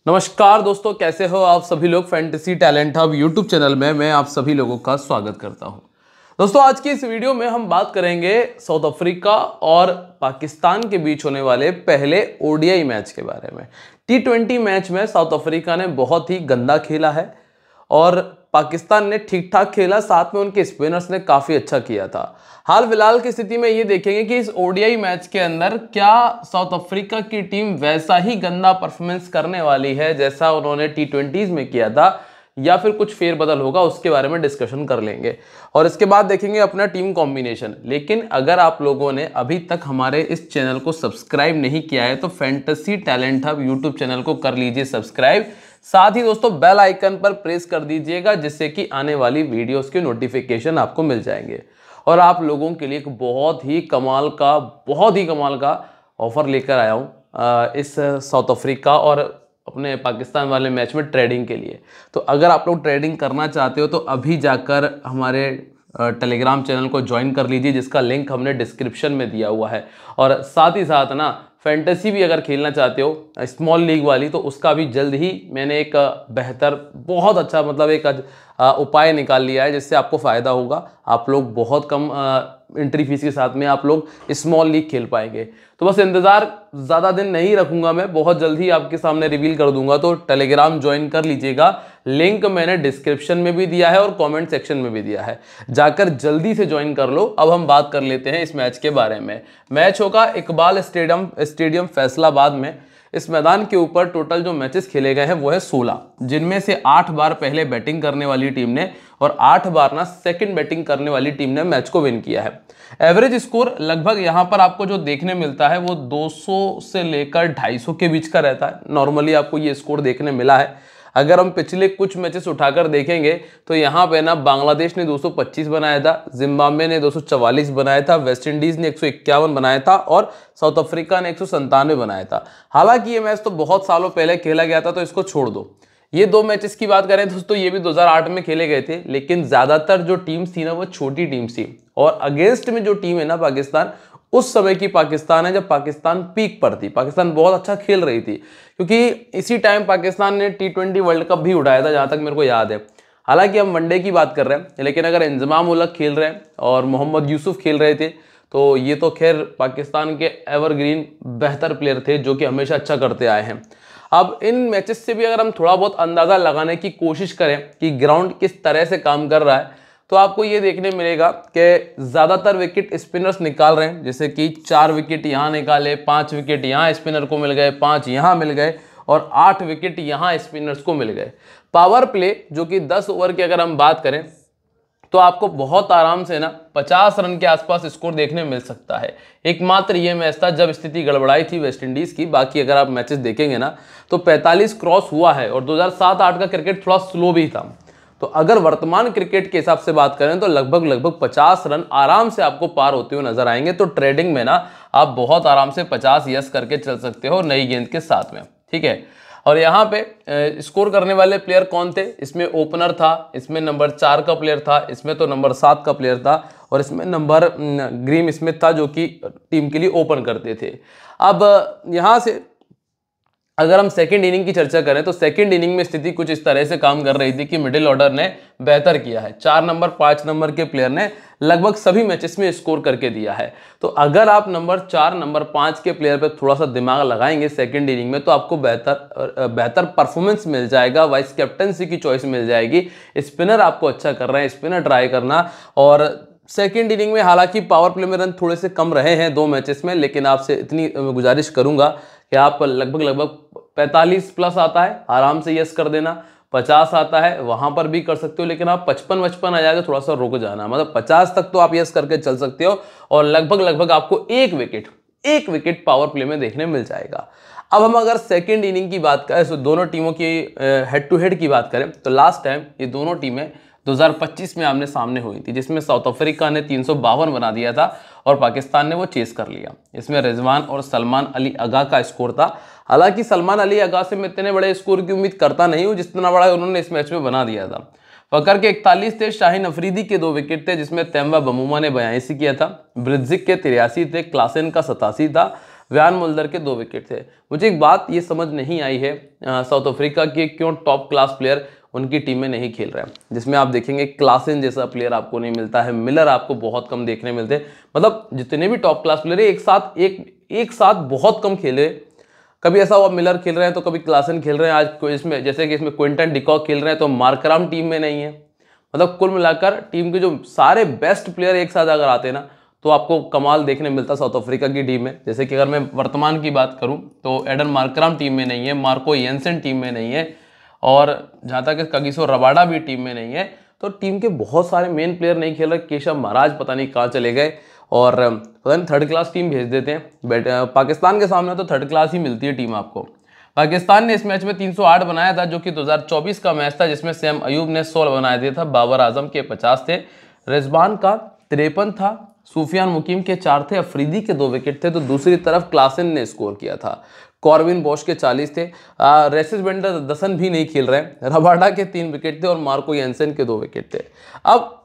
नमस्कार दोस्तों, कैसे हो आप सभी लोग। Fantasy talent hub YouTube channel में मैं आप सभी लोगों का स्वागत करता हूं। दोस्तों, आज की इस वीडियो में हम बात करेंगे साउथ अफ्रीका और पाकिस्तान के बीच होने वाले पहले ओडीआई मैच के बारे में। टी20 मैच में साउथ अफ्रीका ने बहुत ही गंदा खेला है और पाकिस्तान ने ठीक ठाक खेला, साथ में उनके स्पिनर्स ने काफ़ी अच्छा किया था। हाल फिलहाल की स्थिति में ये देखेंगे कि इस ओडीआई मैच के अंदर क्या साउथ अफ्रीका की टीम वैसा ही गंदा परफॉर्मेंस करने वाली है जैसा उन्होंने टी20s में किया था, या फिर कुछ फेरबदल होगा, उसके बारे में डिस्कशन कर लेंगे। और इसके बाद देखेंगे अपना टीम कॉम्बिनेशन। लेकिन अगर आप लोगों ने अभी तक हमारे इस चैनल को सब्सक्राइब नहीं किया है तो fantasy talent hub YouTube channel को कर लीजिए सब्सक्राइब। साथ ही दोस्तों बेल आइकन पर प्रेस कर दीजिएगा, जिससे कि आने वाली वीडियोस के नोटिफिकेशन आपको मिल जाएंगे। और आप लोगों के लिए एक बहुत ही कमाल का ऑफर लेकर आया हूँ इस साउथ अफ्रीका और अपने पाकिस्तान वाले मैच में ट्रेडिंग के लिए। तो अगर आप लोग ट्रेडिंग करना चाहते हो तो अभी जाकर हमारे टेलीग्राम चैनल को ज्वाइन कर लीजिए, जिसका लिंक हमने डिस्क्रिप्शन में दिया हुआ है। और साथ ही साथ ना फैंटेसी भी अगर खेलना चाहते हो स्मॉल लीग वाली, तो उसका भी जल्द ही मैंने एक बेहतर बहुत अच्छा एक उपाय निकाल लिया है, जिससे आपको फ़ायदा होगा। आप लोग बहुत कम एंट्री फीस के साथ में आप लोग स्मॉल लीग खेल पाएंगे। तो बस इंतज़ार ज़्यादा दिन नहीं रखूंगा, मैं बहुत जल्द ही आपके सामने रिवील कर दूंगा। तो टेलीग्राम ज्वाइन कर लीजिएगा, लिंक मैंने डिस्क्रिप्शन में भी दिया है और कमेंट सेक्शन में भी दिया है, जाकर जल्दी से ज्वाइन कर लो। अब हम बात कर लेते हैं इस मैच के बारे में। मैच होगा इकबाल स्टेडियम फैसलाबाद में। इस मैदान के ऊपर टोटल जो मैचेस खेले गए हैं वो है 16, जिनमें से 8 बार पहले बैटिंग करने वाली टीम ने और 8 बार ना सेकंड बैटिंग करने वाली टीम ने मैच को विन किया है। एवरेज स्कोर लगभग यहाँ पर आपको जो देखने मिलता है वो 200 से लेकर 250 के बीच का रहता है। नॉर्मली आपको ये स्कोर देखने मिला है। अगर हम पिछले कुछ मैचेस उठाकर देखेंगे तो यहाँ पे ना बांग्लादेश ने 225 बनाया था, जिम्बाब्वे ने 244 बनाया था, वेस्ट इंडीज ने 151 बनाया था और साउथ अफ्रीका ने 197 बनाया था। हालांकि ये मैच तो बहुत सालों पहले खेला गया था, तो इसको छोड़ दो। ये दो मैचेस की बात करें दोस्तों, ये भी 2008 में खेले गए थे, लेकिन ज्यादातर जो टीम्स थी ना वो छोटी टीम्स थी। और अगेंस्ट में जो टीम है ना पाकिस्तान, उस समय की पाकिस्तान है जब पाकिस्तान पीक पर थी, पाकिस्तान बहुत अच्छा खेल रही थी, क्योंकि इसी टाइम पाकिस्तान ने टी20 वर्ल्ड कप भी उठाया था, जहां तक मेरे को याद है। हालांकि हम वनडे की बात कर रहे हैं, लेकिन अगर इंजमाम उल हक खेल रहे हैं और मोहम्मद यूसुफ खेल रहे थे, तो ये तो खैर पाकिस्तान के एवरग्रीन बेहतर प्लेयर थे जो कि हमेशा अच्छा करते आए हैं। अब इन मैचेस से भी अगर हम थोड़ा बहुत अंदाजा लगाने की कोशिश करें कि ग्राउंड किस तरह से काम कर रहा है, तो आपको ये देखने मिलेगा कि ज़्यादातर विकेट स्पिनर्स निकाल रहे हैं। जैसे कि 4 विकेट यहाँ निकाले, 5 विकेट यहाँ स्पिनर को मिल गए, 5 यहाँ मिल गए और 8 विकेट यहाँ स्पिनर्स को मिल गए। पावर प्ले जो कि 10 ओवर की अगर हम बात करें तो आपको बहुत आराम से ना 50 रन के आसपास स्कोर देखने मिल सकता है। एकमात्र ये मैच था जब स्थिति गड़बड़ाई थी वेस्ट इंडीज़ की। बाकी अगर आप मैचेस देखेंगे ना तो 45 क्रॉस हुआ है और 2007-8 का क्रिकेट थोड़ा स्लो भी था। तो अगर वर्तमान क्रिकेट के हिसाब से बात करें तो लगभग 50 रन आराम से आपको पार होते हुए नजर आएंगे। तो ट्रेडिंग में ना आप बहुत आराम से 50 यस करके चल सकते हो नई गेंद के साथ में, ठीक है। और यहाँ पे स्कोर करने वाले प्लेयर कौन थे? इसमें ओपनर था, इसमें नंबर 4 का प्लेयर था, इसमें तो नंबर 7 का प्लेयर था और इसमें नंबर ग्रीम स्मिथ था जो कि टीम के लिए ओपन करते थे। अब यहाँ से अगर हम सेकंड इनिंग की चर्चा करें तो सेकंड इनिंग में स्थिति कुछ इस तरह से काम कर रही थी कि मिडिल ऑर्डर ने बेहतर किया है। 4 नंबर 5 नंबर के प्लेयर ने लगभग सभी मैचेस में स्कोर करके दिया है। तो अगर आप नंबर 4 नंबर 5 के प्लेयर पे थोड़ा सा दिमाग लगाएंगे सेकंड इनिंग में, तो आपको बेहतर परफॉर्मेंस मिल जाएगा, वाइस कैप्टनसी की चॉइस मिल जाएगी। स्पिनर आपको अच्छा कर रहे हैं, स्पिनर ट्राई करना। और सेकेंड इनिंग में हालांकि पावर प्ले में रन थोड़े से कम रहे हैं 2 मैचेस में, लेकिन आपसे इतनी गुजारिश करूंगा कि आप लगभग 45 प्लस आता है आराम से यस कर देना, 50 आता है वहां पर भी कर सकते हो, लेकिन आप 55 आ जाएगा थोड़ा सा रुक जाना। मतलब 50 तक तो आप यस करके चल सकते हो और लगभग आपको एक विकेट पावर प्ले में देखने मिल जाएगा। अब हम अगर सेकेंड इनिंग की बात करें तो दोनों टीमों की हेड टू हेड की बात करें तो लास्ट टाइम ये दोनों टीमें 2025 में आमने सामने हुई थी, जिसमें साउथ अफ्रीका ने 352 बना दिया था और पाकिस्तान ने वो चेस कर लिया। इसमें रिजवान और सलमान अली अगा का स्कोर था। हालांकि सलमान अली अगा से मैं इतने बड़े स्कोर की उम्मीद करता नहीं हूं जितना बड़ा उन्होंने इस मैच में बना दिया था। फकर के 41 थे, शाहीन अफरीदी के 2 विकेट थे जिसमें तेम्बा बमूमा ने 82 किया था, ब्रिज्जिक के 83 थे, क्लासेन का 87 था, व्यान मुल्दर के 2 विकेट थे। मुझे एक बात ये समझ नहीं आई है साउथ अफ्रीका के क्यों टॉप क्लास प्लेयर उनकी टीम में नहीं खेल रहे हैं, जिसमें आप देखेंगे क्लासन जैसा प्लेयर आपको नहीं मिलता है, मिलर आपको बहुत कम देखने मिलते हैं। मतलब जितने भी टॉप क्लास प्लेयर है एक साथ बहुत कम खेले। कभी ऐसा हुआ मिलर खेल रहे हैं तो कभी क्लासन खेल रहे हैं, आज इसमें जैसे कि इसमें क्विंटन डिकॉक खेल रहे हैं तो मार्कराम टीम में नहीं है। मतलब कुल मिलाकर टीम के जो सारे बेस्ट प्लेयर एक साथ अगर आते हैं ना तो आपको कमाल देखने मिलता साउथ अफ्रीका की टीम में। जैसे कि अगर मैं वर्तमान की बात करूं तो एडन मार्कराम टीम में नहीं है, मार्को येंसन टीम में नहीं है, और जहां तक कगिसो रबाडा भी टीम में नहीं है। तो टीम के बहुत सारे मेन प्लेयर नहीं खेल रहे। केशव महाराज पता नहीं कहाँ चले गए, और पता नहीं थर्ड क्लास टीम भेज देते हैं। पाकिस्तान के सामने तो थर्ड क्लास ही मिलती है टीम आपको। पाकिस्तान ने इस मैच में 308 बनाया था, जो कि 2024 का मैच था, जिसमें सैम अयूब ने 16 बनाए दिए था, बाबर आजम के 50 थे, रिजवान का 53 था, सूफियान मुकीम के 4 थे, अफरीदी के 2 विकेट थे। तो दूसरी तरफ क्लासन ने स्कोर किया था, कॉर्विन बॉश के 40 थे, रेसिस बेंडर दसन भी नहीं खेल रहे, रबाडा के 3 विकेट थे और मार्को येंसन के 2 विकेट थे। अब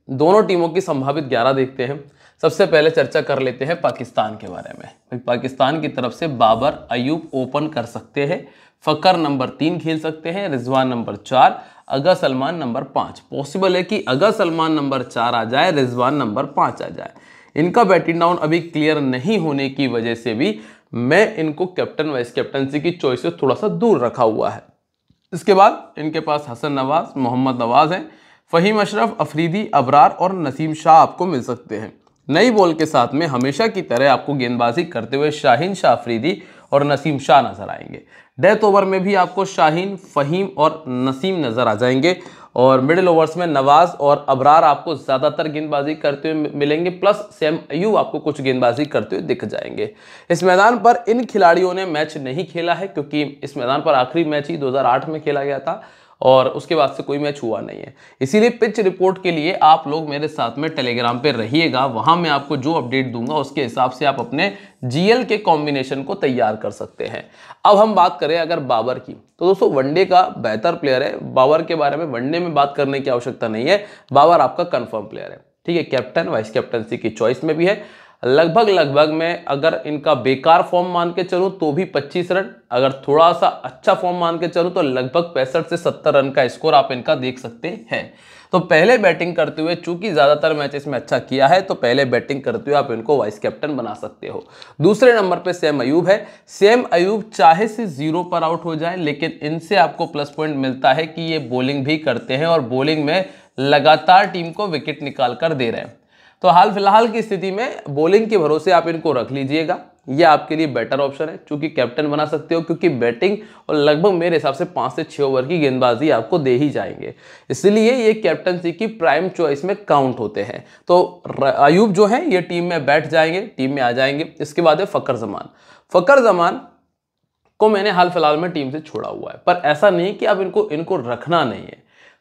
दोनों टीमों की संभावित 11 देखते हैं। सबसे पहले चर्चा कर लेते हैं पाकिस्तान के बारे में। पाकिस्तान की तरफ से बाबर अयूब ओपन कर सकते हैं, फकर नंबर 3 खेल सकते हैं, रिजवान नंबर 4, अगा सलमान नंबर 5। पॉसिबल है कि अगा सलमान नंबर 4 आ जाए, रिजवान नंबर 5 आ जाए। इनका बैटिंग डाउन अभी क्लियर नहीं होने की वजह से भी मैं इनको कैप्टन वाइस कैप्टनसी की चॉइस से थोड़ा सा दूर रखा हुआ है। इसके बाद इनके पास हसन नवाज, मोहम्मद नवाज हैं, फहीम अशरफ, अफरीदी, अबरार और नसीम शाह आपको मिल सकते हैं। नई बॉल के साथ में हमेशा की तरह आपको गेंदबाजी करते हुए शाहीन शाह अफरीदी और नसीम शाह नजर आएंगे। डेथ ओवर में भी आपको शाहीन, फहीम और नसीम नजर आ जाएंगे, और मिडिल ओवर्स में नवाज और अबरार आपको ज्यादातर गेंदबाजी करते हुए मिलेंगे, प्लस सैम अयूब आपको कुछ गेंदबाजी करते हुए दिख जाएंगे। इस मैदान पर इन खिलाड़ियों ने मैच नहीं खेला है, क्योंकि इस मैदान पर आखिरी मैच ही 2008 में खेला गया था और उसके बाद से कोई मैच हुआ नहीं है। इसीलिए पिच रिपोर्ट के लिए आप लोग मेरे साथ में टेलीग्राम पे रहिएगा, वहां मैं आपको जो अपडेट दूंगा उसके हिसाब से आप अपने जीएल के कॉम्बिनेशन को तैयार कर सकते हैं। अब हम बात करें अगर बाबर की, तो दोस्तों वनडे का बेहतर प्लेयर है। बाबर के बारे में वनडे में बात करने की आवश्यकता नहीं है, बाबर आपका कंफर्म प्लेयर है, ठीक है। कैप्टन वाइस कैप्टनसी की चॉइस में भी है। लगभग मैं अगर इनका बेकार फॉर्म मान के चलूं तो भी 25 रन, अगर थोड़ा सा अच्छा फॉर्म मान के चलूं तो लगभग 65 से 70 रन का स्कोर आप इनका देख सकते हैं। तो पहले बैटिंग करते हुए, चूंकि ज्यादातर मैचेस में अच्छा किया है, तो पहले बैटिंग करते हुए आप इनको वाइस कैप्टन बना सकते हो। दूसरे नंबर पे सैम अयूब है। सैम अयूब चाहे से 0 पर आउट हो जाए, लेकिन इनसे आपको प्लस पॉइंट मिलता है कि ये बॉलिंग भी करते हैं और बॉलिंग में लगातार टीम को विकेट निकाल कर दे रहे हैं। तो हाल फिलहाल की स्थिति में बॉलिंग के भरोसे आप इनको रख लीजिएगा, यह आपके लिए बेटर ऑप्शन है, चूंकि कैप्टन बना सकते हो, क्योंकि बैटिंग और लगभग मेरे हिसाब से 5 से 6 ओवर की गेंदबाजी आपको दे ही जाएंगे, इसलिए ये कैप्टनसी की प्राइम चॉइस में काउंट होते हैं। तो अयूब जो है ये टीम में बैठ जाएंगे, टीम में आ जाएंगे। इसके बाद है फकर जमान। फकर जमान को मैंने हाल फिलहाल में टीम से छोड़ा हुआ है, पर ऐसा नहीं कि अब इनको रखना नहीं है।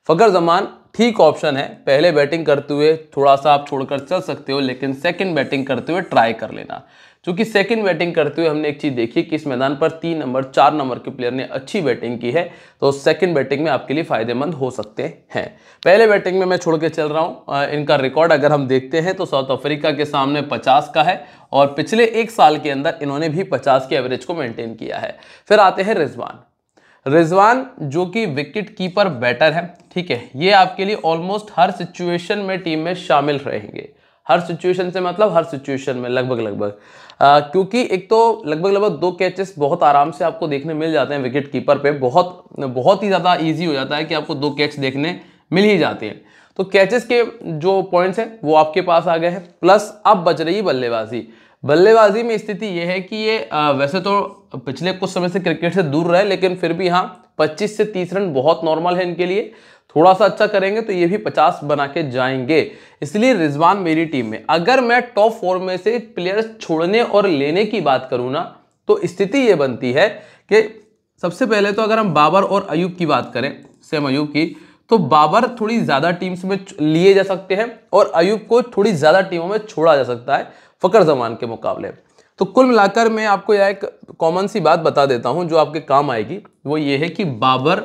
फकर जमान ठीक ऑप्शन है, पहले बैटिंग करते हुए थोड़ा सा आप छोड़कर चल सकते हो, लेकिन सेकंड बैटिंग करते हुए ट्राई कर लेना, क्योंकि सेकंड बैटिंग करते हुए हमने एक चीज देखी कि इस मैदान पर 3 नंबर 4 नंबर के प्लेयर ने अच्छी बैटिंग की है, तो सेकंड बैटिंग में आपके लिए फायदेमंद हो सकते हैं। पहले बैटिंग में मैं छोड़ के चल रहा हूं। इनका रिकॉर्ड अगर हम देखते हैं तो साउथ अफ्रीका के सामने 50 का है, और पिछले 1 साल के अंदर इन्होंने भी 50 के एवरेज को मेंटेन किया है। फिर आते हैं रिजवान, जो कि विकेट कीपर बैटर है, ठीक है। ये आपके लिए ऑलमोस्ट हर सिचुएशन में टीम में शामिल रहेंगे। हर सिचुएशन से मतलब हर सिचुएशन में लगभग क्योंकि एक तो लगभग 2 कैचेस बहुत आराम से आपको देखने मिल जाते हैं विकेट कीपर पे, बहुत ही ज़्यादा ईजी हो जाता है कि आपको 2 कैच देखने मिल ही जाते हैं। तो कैचेस के जो पॉइंट्स हैं वो आपके पास आ गए हैं, प्लस अब बच रही बल्लेबाजी में स्थिति यह है कि ये वैसे तो पिछले कुछ समय से क्रिकेट से दूर रहे, लेकिन फिर भी हाँ 25 से 30 रन बहुत नॉर्मल है इनके लिए। थोड़ा सा अच्छा करेंगे तो ये भी 50 बना के जाएंगे, इसलिए रिजवान मेरी टीम में। अगर मैं टॉप 4 में से प्लेयर्स छोड़ने और लेने की बात करूं ना, तो स्थिति ये बनती है कि सबसे पहले तो अगर हम बाबर और अयूब की बात करें, सैम अयूब की, तो बाबर थोड़ी ज्यादा टीम्स में लिए जा सकते हैं और अयूब को थोड़ी ज्यादा टीमों में छोड़ा जा सकता है फकर जमान के मुकाबले। तो कुल मिलाकर मैं आपको यह एक कॉमन सी बात बता देता हूं जो आपके काम आएगी, वो ये है कि बाबर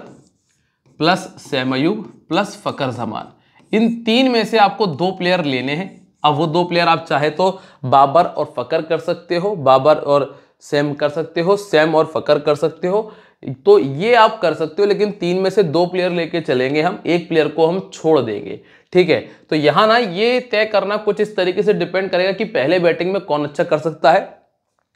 प्लस सैम अयूब प्लस फकर जमान, इन 3 में से आपको 2 प्लेयर लेने हैं। अब वो 2 प्लेयर आप चाहे तो बाबर और फकर कर सकते हो, बाबर और सैम कर सकते हो, सैम और फकर कर सकते हो, तो ये आप कर सकते हो। लेकिन 3 में से 2 प्लेयर लेके चलेंगे हम, 1 प्लेयर को हम छोड़ देंगे, ठीक है। तो यहां ना ये तय करना कुछ इस तरीके से डिपेंड करेगा कि पहले बैटिंग में कौन अच्छा कर सकता है।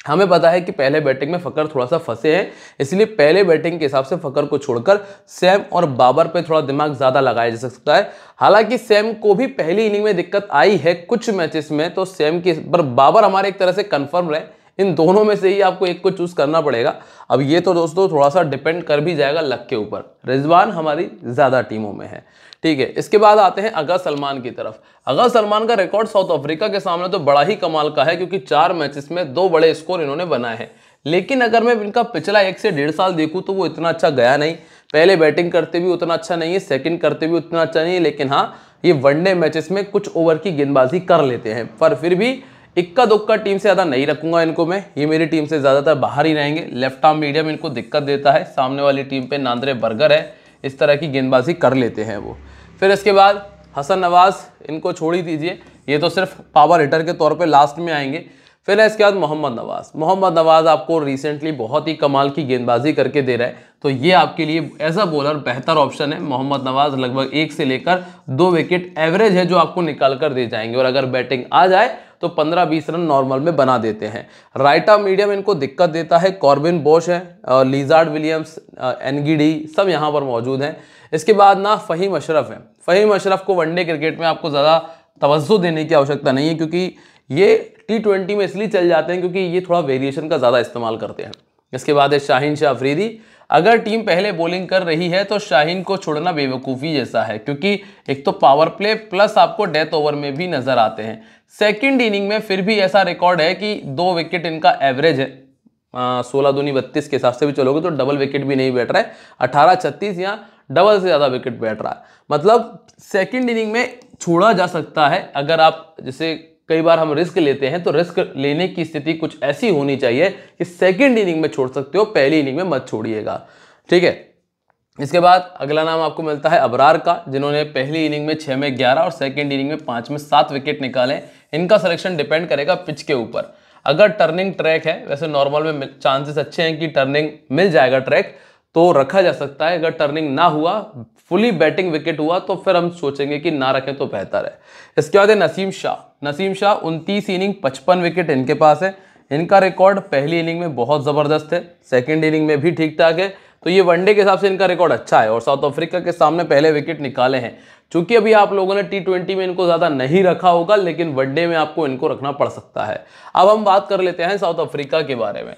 हमें पता है कि पहले बैटिंग में फकर थोड़ा सा फंसे हैं, इसलिए पहले बैटिंग के हिसाब से फकर को छोड़कर सैम और बाबर पे थोड़ा दिमाग ज्यादा लगाया जा सकता है। हालांकि सैम को भी पहली इनिंग में दिक्कत आई है कुछ मैचेस में, तो सैम के पर बाबर हमारे एक तरह से कंफर्म रहे, इन दोनों में से ही आपको एक को चूज करना पड़ेगा। अब ये तो दोस्तों थोड़ा सा डिपेंड कर भी जाएगा लक के ऊपर, रिजवान हमारी ज्यादा टीमों में है, ठीक है। इसके बाद आते हैं अगर सलमान की तरफ। अगर सलमान का रिकॉर्ड साउथ अफ्रीका के सामने तो बड़ा ही कमाल का है, क्योंकि 4 मैचेस में 2 बड़े स्कोर इन्होंने बनाए हैं। लेकिन अगर मैं इनका पिछला 1 से 1.5 साल देखूं तो वो इतना अच्छा गया नहीं। पहले बैटिंग करते भी उतना अच्छा नहीं है, सेकंड करते भी उतना अच्छा नहीं है, लेकिन हाँ ये वनडे मैचेस में कुछ ओवर की गेंदबाजी कर लेते हैं। पर फिर भी इक्का दुक्का टीम से ज़्यादा नहीं रखूंगा इनको मैं, ये मेरी टीम से ज़्यादातर बाहर ही रहेंगे। लेफ्ट आर्म मीडियम इनको दिक्कत देता है, सामने वाली टीम पे नांद्रे बर्गर है, इस तरह की गेंदबाजी कर लेते हैं वो। फिर इसके बाद हसन नवाज, इनको छोड़ ही दीजिए, ये तो सिर्फ पावर हिटर के तौर पे लास्ट में आएंगे। फिर इसके बाद मोहम्मद नवाज। मोहम्मद नवाज आपको रिसेंटली बहुत ही कमाल की गेंदबाजी करके दे रहा है, तो ये आपके लिए एज अ बॉलर बेहतर ऑप्शन है। मोहम्मद नवाज लगभग 1 से लेकर 2 विकेट एवरेज है जो आपको निकाल कर दे जाएंगे, और अगर बैटिंग आ जाए तो 15-20 रन नॉर्मल में बना देते हैं। राइट आर्म मीडियम इनको दिक्कत देता है, कॉर्बिन बोश है, लिजार्ड विलियम्स, एनगिडी सब यहाँ पर मौजूद हैं। इसके बाद ना फ़हीम अशरफ है। फ़हीम अशरफ को वनडे क्रिकेट में आपको ज़्यादा तवज्जो देने की आवश्यकता नहीं है, क्योंकि ये T20 में इसलिए चल जाते हैं क्योंकि ये थोड़ा वेरिएशन का ज़्यादा इस्तेमाल करते हैं। इसके बाद है शाहीन शाह अफरीदी। अगर टीम पहले बॉलिंग कर रही है तो शाहीन को छोड़ना बेवकूफ़ी जैसा है, क्योंकि एक तो पावर प्ले प्लस आपको डेथ ओवर में भी नजर आते हैं। सेकंड इनिंग में फिर भी ऐसा रिकॉर्ड है कि 2 विकेट इनका एवरेज है, 16 दूनी 32 के हिसाब से भी चलोगे तो डबल विकेट भी नहीं बैठ रहा है, 18-36 या डबल से ज़्यादा विकेट बैठ रहा है। मतलब सेकंड इनिंग में छोड़ा जा सकता है। अगर आप जैसे कई बार हम रिस्क लेते हैं, तो रिस्क लेने की स्थिति कुछ ऐसी होनी चाहिए कि सेकंड इनिंग में छोड़ सकते हो, पहली इनिंग में मत छोड़िएगा, ठीक है। इसके बाद अगला नाम आपको मिलता है अबरार का, जिन्होंने पहली इनिंग में 6 में 11 और सेकंड इनिंग में 5 में 7 विकेट निकाले। इनका सिलेक्शन डिपेंड करेगा पिच के ऊपर। अगर टर्निंग ट्रैक है, वैसे नॉर्मल में चांसेस अच्छे हैं कि टर्निंग मिल जाएगा ट्रैक, तो रखा जा सकता है। अगर टर्निंग ना हुआ, फुली बैटिंग विकेट हुआ, तो फिर हम सोचेंगे कि ना रखें तो बेहतर है। इसके बाद है नसीम शाह। नसीम शाह 29 इनिंग 55 विकेट इनके पास है। इनका रिकॉर्ड पहली इनिंग में बहुत ज़बरदस्त है, सेकंड इनिंग में भी ठीक ठाक है, तो ये वनडे के हिसाब से इनका रिकॉर्ड अच्छा है और साउथ अफ्रीका के सामने पहले विकेट निकाले हैं। चूंकि अभी आप लोगों ने T20 में इनको ज़्यादा नहीं रखा होगा, लेकिन वनडे में आपको इनको रखना पड़ सकता है। अब हम बात कर लेते हैं साउथ अफ्रीका के बारे में।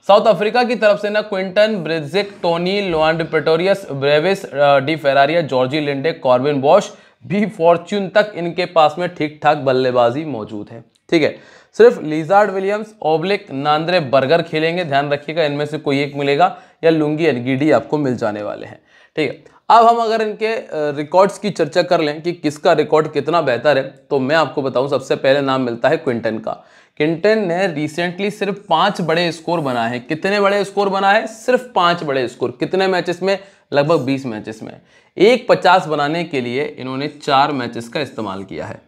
साउथ अफ्रीका की तरफ से ना Quinton Breetzke, Tony Lhuandre Pretorius, Brevis D Ferreira, George Linde, Corbin Bosch भी फॉर्च्यून तक इनके पास में ठीक ठाक बल्लेबाजी मौजूद है, ठीक है। सिर्फ lizard Williams oblique Nandre Burger खेलेंगे, ध्यान रखिएगा, इनमें से कोई एक मिलेगा, या लुंगी एनगिडी आपको मिल जाने वाले हैं, ठीक है। अब हम अगर इनके रिकॉर्ड्स की चर्चा कर लें कि किसका रिकॉर्ड कितना बेहतर है, तो मैं आपको बताऊं, सबसे पहले नाम मिलता है क्विंटन का। क्विंटन ने रिसेंटली सिर्फ 5 बड़े स्कोर बनाए हैं। कितने बड़े स्कोर बनाए हैं? सिर्फ 5 बड़े स्कोर। कितने मैचेस में? लगभग 20 मैचेस में। 150 बनाने के लिए इन्होंने 4 मैचेस का इस्तेमाल किया है,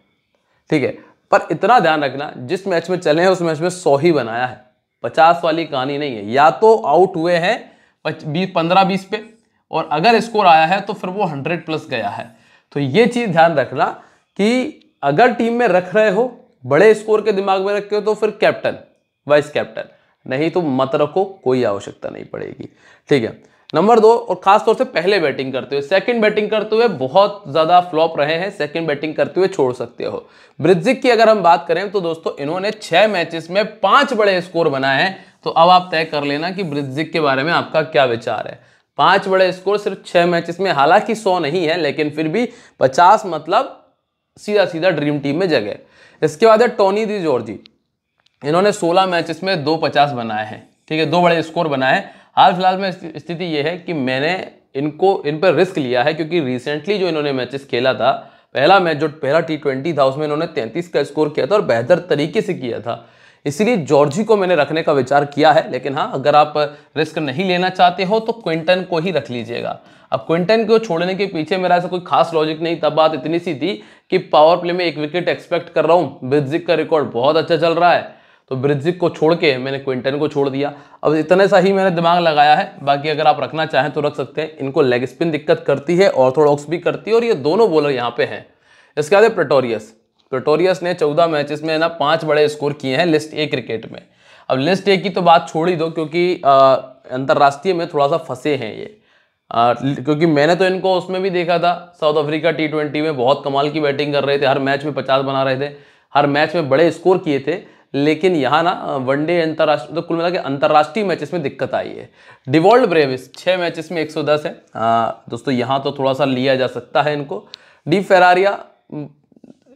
ठीक है। पर इतना ध्यान रखना, जिस मैच में चले हैं उस मैच में 100 ही बनाया है, 50 वाली कहानी नहीं है। या तो आउट हुए हैं 15-20 पे, और अगर स्कोर आया है तो फिर वो 100 प्लस गया है। तो ये चीज ध्यान रखना कि अगर टीम में रख रहे हो, बड़े स्कोर के दिमाग में रखे हो, तो फिर कैप्टन, वाइस कैप्टन, नहीं तो मत रखो, कोई आवश्यकता नहीं पड़ेगी, ठीक है। नंबर 2, और खास तौर से पहले बैटिंग करते हुए, सेकंड बैटिंग करते हुए बहुत ज्यादा फ्लॉप रहे हैं, सेकंड बैटिंग करते हुए छोड़ सकते हो। ब्रिजिक की अगर हम बात करें तो दोस्तों इन्होंने 6 मैचेस में 5 बड़े स्कोर बनाए हैं। तो अब आप तय कर लेना कि ब्रिजिक के बारे में आपका क्या विचार है। 5 बड़े स्कोर सिर्फ 6 मैचेस में, हालांकि 100 नहीं है, लेकिन फिर भी 50 मतलब सीधा सीधा ड्रीम टीम में जगह। इसके बाद है टोनी डी जॉर्जी। इन्होंने 16 मैचेस में 250 बनाए हैं, ठीक है, 2 बड़े स्कोर बनाए हैं। हाल फिलहाल में स्थिति यह है कि मैंने इन पर रिस्क लिया है, क्योंकि रिसेंटली जो इन्होंने मैचेस खेला था, पहला मैच जो पहला T20 था उसमें इन्होंने 33 का स्कोर किया था और बेहतर तरीके से किया था। इसीलिए जॉर्जी को मैंने रखने का विचार किया है। लेकिन हाँ, अगर आप रिस्क नहीं लेना चाहते हो तो क्विंटन को ही रख लीजिएगा। अब क्विंटन को छोड़ने के पीछे मेरा ऐसा कोई खास लॉजिक नहीं, तब बात इतनी सी थी कि पावर प्ले में 1 विकेट एक्सपेक्ट कर रहा हूँ, ब्रिज्जिक का रिकॉर्ड बहुत अच्छा चल रहा है, तो ब्रिज्जिक को छोड़ के मैंने क्विंटन को छोड़ दिया। अब इतने सा ही मैंने दिमाग लगाया है, बाकी अगर आप रखना चाहें तो रख सकते हैं। इनको लेग स्पिन दिक्कत करती है, ऑर्थोडॉक्स भी करती है, और ये दोनों बॉलर यहाँ पे हैं। इसके बाद प्रेटोरियस ने 14 मैचेस में ना 5 बड़े स्कोर किए हैं लिस्ट ए क्रिकेट में। अब लिस्ट ए की तो बात छोड़ ही दो, क्योंकि अंतर्राष्ट्रीय में थोड़ा सा फंसे हैं ये, क्योंकि मैंने तो इनको उसमें भी देखा था, साउथ अफ्रीका T20 में बहुत कमाल की बैटिंग कर रहे थे, हर मैच में 50 बना रहे थे, हर मैच में बड़े स्कोर किए थे। लेकिन यहाँ ना वनडे अंतर्राष्ट्रीय, तो कुल मिला के अंतर्राष्ट्रीय मैचेस में दिक्कत आई है। डिवॉल्ड ब्रेविस 6 मैचेस में 110 है दोस्तों, यहाँ तो थोड़ा सा लिया जा सकता है इनको। डी फेरारिया,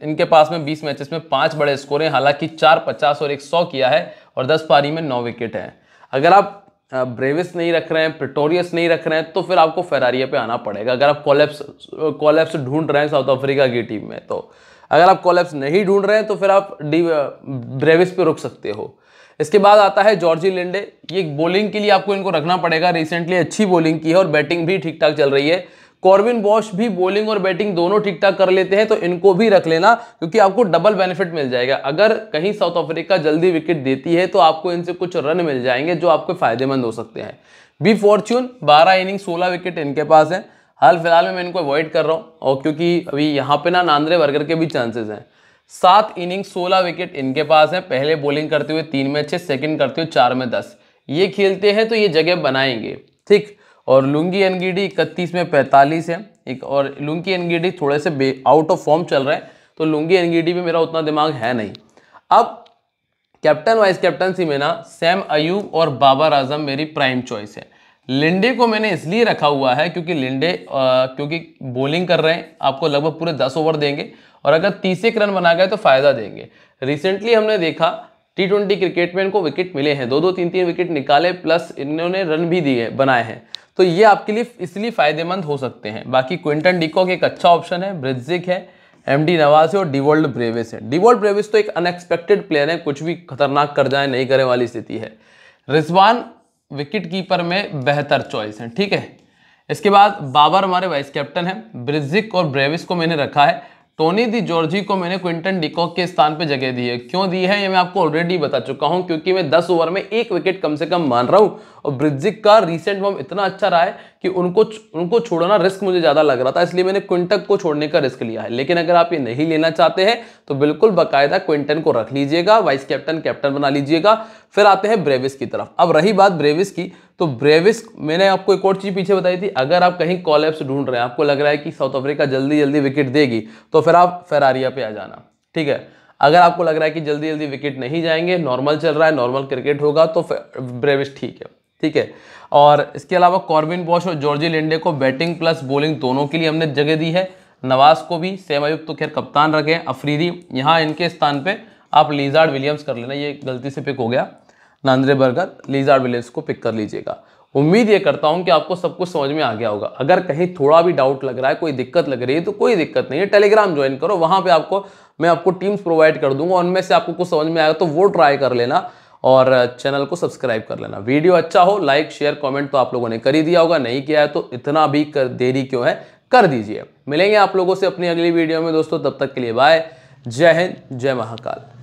इनके पास में 20 मैचेस में 5 बड़े स्कोर हैं, हालांकि 4 50 और 100 किया है, और 10 पारी में 9 विकेट हैं। अगर आप ब्रेविस नहीं रख रहे हैं, प्रेटोरियस नहीं रख रहे हैं, तो फिर आपको फेरारिया पे आना पड़ेगा। अगर आप कोलैप्स ढूंढ रहे हैं साउथ अफ्रीका की टीम में, तो अगर आप कोलैप्स नहीं ढूंढ रहे हैं तो फिर आप ब्रेविस पे रुक सकते हो। इसके बाद आता है जॉर्जी लिंडे। ये बॉलिंग के लिए आपको इनको रखना पड़ेगा, रिसेंटली अच्छी बॉलिंग की है और बैटिंग भी ठीक ठाक चल रही है। कॉर्बिन बॉश भी बॉलिंग और बैटिंग दोनों ठीक ठाक कर लेते हैं, तो इनको भी रख लेना, क्योंकि आपको डबल बेनिफिट मिल जाएगा। अगर कहीं साउथ अफ्रीका जल्दी विकेट देती है तो आपको इनसे कुछ रन मिल जाएंगे जो आपको फायदेमंद हो सकते हैं। बी फॉर्च्यून 12 इनिंग 16 विकेट इनके पास है। हाल फिलहाल में मैं इनको अवॉइड कर रहा हूँ, और क्योंकि अभी यहाँ पे ना नांद्रे बर्गर के भी चांसेस हैं। 7 इनिंग 16 विकेट इनके पास है। पहले बॉलिंग करते हुए 3 मैच है, सेकंड करते हुए 4 में 10। ये खेलते हैं तो ये जगह बनाएंगे, ठीक। और लुंगी एनगीडी 31 में 45 है एक, और लुंगी एनगीडी थोड़े से आउट ऑफ फॉर्म चल रहे हैं, तो लुंगी एनगीडी में मेरा उतना दिमाग है नहीं। अब कैप्टन वाइस कैप्टनसी में ना सैम अयूब और बाबर आजम मेरी प्राइम चॉइस है। लिंडे को मैंने इसलिए रखा हुआ है क्योंकि लिंडे क्योंकि बॉलिंग कर रहे हैं, आपको लगभग पूरे 10 ओवर देंगे, और अगर 30 रन बना गए तो फायदा देंगे। रिसेंटली हमने देखा T20 क्रिकेट में इनको विकेट मिले हैं, 2-2 3-3 विकेट निकाले, प्लस इन्होंने रन भी दिए बनाए हैं, तो ये आपके लिए इसलिए फायदेमंद हो सकते हैं। बाकी क्विंटन डिकॉक एक अच्छा ऑप्शन है, ब्रिज्जिक है, MD नवाज है, और डिवॉल्ड ब्रेविस है। डिवॉल्ड ब्रेविस तो एक अनएक्सपेक्टेड प्लेयर है, कुछ भी खतरनाक कर जाए नहीं करे वाली स्थिति है। रिजवान विकेट कीपर में बेहतर चॉइस है, ठीक है। इसके बाद बाबर हमारे वाइस कैप्टन है। ब्रिज्जिक और ब्रेविस को मैंने रखा है। टोनी दी जॉर्जी को मैंने क्विंटन डिकॉक के स्थान पे जगह दी है। क्यों दी है ये मैं आपको ऑलरेडी बता चुका हूं, क्योंकि मैं 10 ओवर में 1 विकेट कम से कम मान रहा हूं, और ब्रिज्जिक का रीसेंट फॉर्म इतना अच्छा रहा है कि उनको छोड़ना रिस्क मुझे ज्यादा लग रहा था, इसलिए मैंने क्विंटन को छोड़ने का रिस्क लिया है। लेकिन अगर आप ये नहीं लेना चाहते हैं तो बिल्कुल बाकायदा क्विंटन को रख लीजिएगा, वाइस कैप्टन बना लीजिएगा। फिर आते हैं ब्रेविस की तरफ। अब रही बात ब्रेविस की, तो ब्रेविस मैंने आपको एक और चीज पीछे बताई थी, अगर आप कहीं कॉलैप्स ढूंढ रहे हैं, आपको लग रहा है कि साउथ अफ्रीका जल्दी जल्दी विकेट देगी, तो फिर आप फेरारिया पे आ जाना, ठीक है। अगर आपको लग रहा है कि जल्दी जल्दी विकेट नहीं जाएंगे, नॉर्मल चल रहा है, नॉर्मल क्रिकेट होगा, तो ब्रेविस ठीक है। और इसके अलावा कॉर्बिन बॉश और जॉर्जी लिंडे को बैटिंग प्लस बॉलिंग दोनों के लिए हमने जगह दी है। नवाज को भी, सैम अयूब तो खैर कप्तान रखे, अफरीदी यहाँ इनके स्थान पे आप लिजार्ड विलियम्स कर लेना, ये गलती से पिक हो गया, नांद्रे बर्गर, लिजार्ड विलियम्स को पिक कर लीजिएगा। उम्मीद ये करता हूं कि आपको सब कुछ समझ में आ गया होगा। अगर कहीं थोड़ा भी डाउट लग रहा है, कोई दिक्कत लग रही है, तो कोई दिक्कत नहीं है, टेलीग्राम ज्वाइन करो, वहां पे मैं आपको टीम्स प्रोवाइड कर दूंगा, उनमें से आपको कुछ समझ में आएगा तो वो ट्राई कर लेना, और चैनल को सब्सक्राइब कर लेना। वीडियो अच्छा हो, लाइक शेयर कमेंट तो आप लोगों ने कर ही दिया होगा, नहीं किया है तो इतना भी देरी क्यों है, कर दीजिए। मिलेंगे आप लोगों से अपनी अगली वीडियो में दोस्तों, तब तक के लिए बाय, जय हिंद, जय महाकाल।